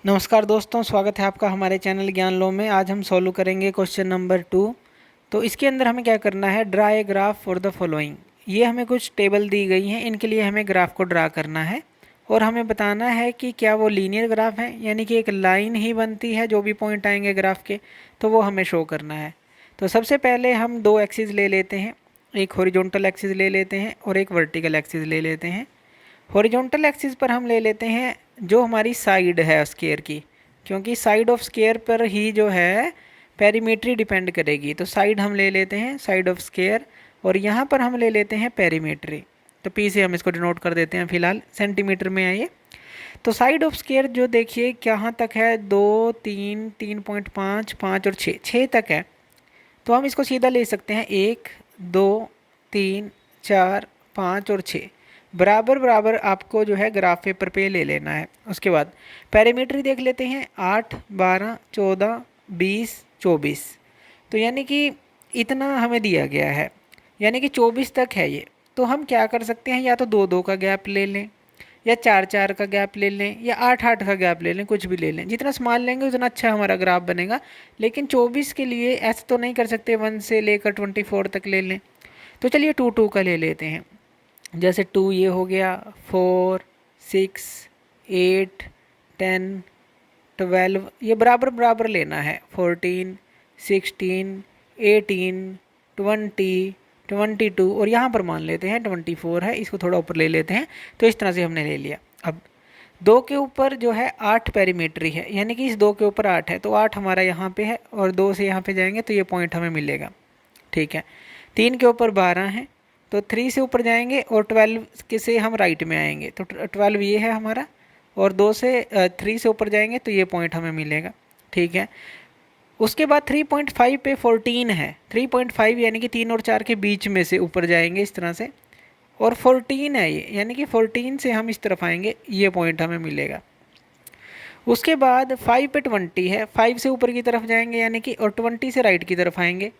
नमस्कार दोस्तों, स्वागत है आपका हमारे चैनल ज्ञान लो में। आज हम सॉल्व करेंगे क्वेश्चन नंबर 2। तो इसके अंदर हमें क्या करना है, draw a graph for the following. ये हमें कुछ टेबल दी गई हैं, इनके लिए हमें ग्राफ को ड्रा करना है और हमें बताना है कि क्या वो लीनियर ग्राफ है, यानी कि एक लाइन ही बनती है, जो भी पॉइंट आएंगे ग्राफ के तो वो हमें शो करना है। तो सबसे पहले हम दो एक्सिस ले लेते हैं, एक हॉरिजॉन्टल एक्सिस ले लेते हैं और एक वर्टिकल एक्सिस ले लेते हैं। हॉरिजॉन्टल एक्सिस पर हम ले लेते हैं जो हमारी साइड है स्क्वायर की, क्योंकि साइड ऑफ स्क्वायर पर ही जो है पेरीमेट्री डिपेंड करेगी। तो साइड हम ले लेते हैं साइड ऑफ स्क्वायर और यहाँ पर हम ले लेते हैं पेरीमेट्री। तो पी से हम इसको डिनोट कर देते हैं, फिलहाल सेंटीमीटर में आइए। तो साइड ऑफ स्क्वायर जो देखिए कहाँ तक है, 2, 3, 3.5, 5 और 6 तक है। तो हम इसको सीधा ले सकते हैं 1, 2, 3, 4, 5 और 6 बराबर बराबर आपको जो है ग्राफ पेपर पे ले लेना है। उसके बाद पेरीमीटर देख लेते हैं, 8, 12, 14, 20, 24। तो यानी कि इतना हमें दिया गया है, यानी कि 24 तक है ये। तो हम क्या कर सकते हैं, या तो 2-2 का गैप ले लें, या 4-4 का गैप ले लें, या 8-8 का गैप ले लें, कुछ भी ले लें। जितना स्मॉल लेंगे उतना अच्छा हमारा ग्राफ बनेगा। लेकिन 24 के लिए ऐसे तो नहीं कर सकते, 1 से लेकर 24 तक ले लें। तो चलिए 2-2 का ले लेते हैं। जैसे 2 ये हो गया, 4, 6, 8, 10, 12, ये बराबर बराबर लेना है। 14, 16, 18, 20, 22 और यहाँ पर मान लेते हैं 24 है, इसको थोड़ा ऊपर ले लेते हैं। तो इस तरह से हमने ले लिया। अब 2 के ऊपर जो है 8 पेरीमेट्री है, यानी कि इस 2 के ऊपर 8 है, तो 8 हमारा यहाँ पे है और 2 से यहाँ पे जाएंगे तो ये पॉइंट हमें मिलेगा। ठीक है। 3 के ऊपर 12 है, तो 3 से ऊपर जाएंगे और 12 के से हम राइट में आएंगे, तो 12 ये है हमारा। और 2 से 3 से ऊपर जाएंगे तो ये पॉइंट हमें मिलेगा। ठीक है। उसके बाद 3.5 पे 14 है, 3.5 यानी कि 3 और 4 के बीच में से ऊपर जाएंगे इस तरह से, और 14 है ये, यानी कि 14 से हम इस तरफ आएंगे, ये पॉइंट हमें मिलेगा। उसके बाद 5 पे 20 है, 5 से ऊपर की तरफ जाएंगे यानी कि, और 20 से राइट की तरफ आएंगे,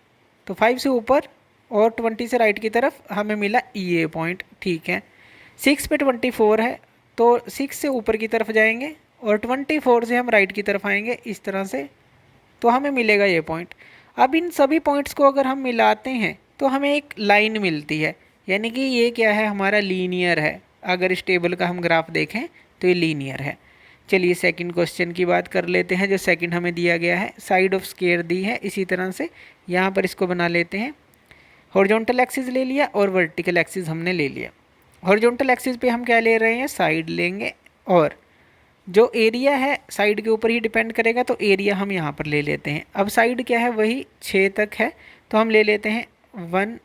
तो 5 से ऊपर और 20 से राइट की तरफ हमें मिला ये पॉइंट। ठीक है। 6 पे 24 है, तो 6 से ऊपर की तरफ जाएंगे और 24 से हम राइट की तरफ आएंगे इस तरह से, तो हमें मिलेगा ये पॉइंट। अब इन सभी पॉइंट्स को अगर हम मिलाते हैं तो हमें एक लाइन मिलती है, यानी कि ये क्या है, हमारा लीनियर है। अगर इस टेबल का हम ग्राफ देखें तो ये लीनियर है। चलिए सेकंड क्वेश्चन की बात कर लेते हैं। जो सेकंड हमें दिया गया है, साइड ऑफ स्क्वायर दी है, इसी तरह से यहाँ पर इसको बना लेते हैं। हॉरिजॉन्टल एक्सिस ले लिया और वर्टिकल एक्सिस हमने ले लिया। हॉरिजॉन्टल एक्सिस पे हम क्या ले रहे हैं, साइड लेंगे, और जो एरिया है साइड के ऊपर ही डिपेंड करेगा, तो एरिया हम यहाँ पर ले लेते हैं। अब साइड क्या है, वही 6 तक है, तो हम ले लेते हैं 1,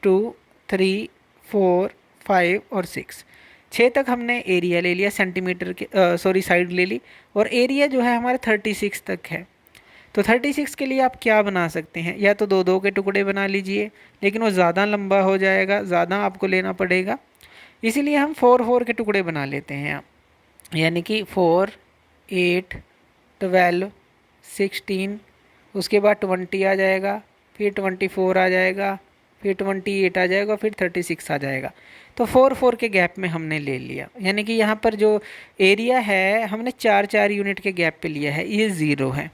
2, 3, 4, 5 और 6। 6 तक हमने एरिया ले लिया, सेंटीमीटर के सॉरी साइड ले ली, और एरिया जो है हमारे 36 तक है। तो 36 के लिए आप क्या बना सकते हैं, या तो 2-2 के टुकड़े बना लीजिए, लेकिन वो ज़्यादा लंबा हो जाएगा, ज़्यादा आपको लेना पड़ेगा, इसीलिए हम 4-4 के टुकड़े बना लेते हैं। यानी कि 4, 8, 12, 16, उसके बाद 20 आ जाएगा, फिर 24 आ जाएगा, फिर 28 आ जाएगा, फिर 36 आ जाएगा। तो 4-4 के गैप में हमने ले लिया, यानी कि यहाँ पर जो एरिया है हमने 4-4 यूनिट के गैप पे लिया है, ये 0 है।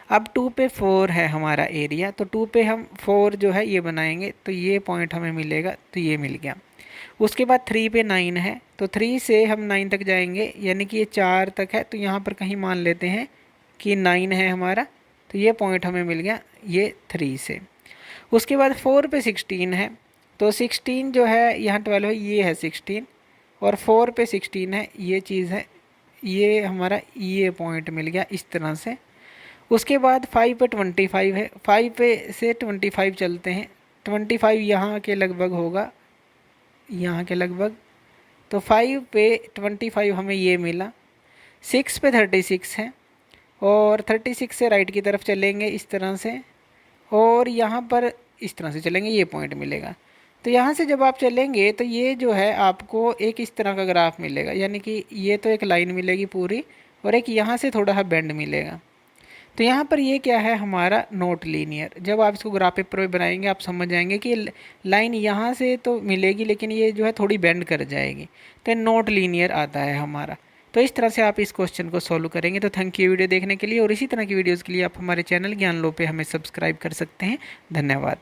अब 2 पे 4 है हमारा एरिया, तो 2 पे हम 4 जो है ये बनाएंगे, तो ये पॉइंट हमें मिलेगा, तो ये मिल गया। उसके बाद 3 पे 9 है, तो 3 से हम 9 तक जाएंगे, यानी कि ये 4 तक है, तो यहाँ पर कहीं मान लेते हैं कि 9 है हमारा, तो ये पॉइंट हमें मिल गया ये 3 से। उसके बाद 4 पे 16 है, तो 16 जो है यहाँ 12 है, ये है 16, और 4 पे 16 है, ये चीज़ है, ये हमारा ये पॉइंट मिल गया इस तरह से। उसके बाद 5 पे 25 है, 5 पे से 25 चलते हैं, 25 यहाँ के लगभग होगा, यहाँ के लगभग, तो 5 पे 25 हमें ये मिला। 6 पे 36 है, और 36 से राइट की तरफ चलेंगे इस तरह से, और यहाँ पर इस तरह से चलेंगे, ये पॉइंट मिलेगा। तो यहाँ से जब आप चलेंगे तो ये जो है आपको एक इस तरह का ग्राफ मिलेगा, यानी कि ये तो एक लाइन मिलेगी पूरी, और एक यहाँ से थोड़ा सा बेंड मिलेगा। तो यहाँ पर ये क्या है, हमारा नॉट लीनियर। जब आप इसको ग्राफ पेपर में बनाएंगे आप समझ जाएंगे कि लाइन यहाँ से तो मिलेगी, लेकिन ये जो है थोड़ी बेंड कर जाएगी, तो नॉट लीनियर आता है हमारा। तो इस तरह से आप इस क्वेश्चन को सॉल्व करेंगे। तो थैंक यू वीडियो देखने के लिए, और इसी तरह की वीडियोज़ के लिए आप हमारे चैनल ज्ञान लो पे हमें सब्सक्राइब कर सकते हैं। धन्यवाद।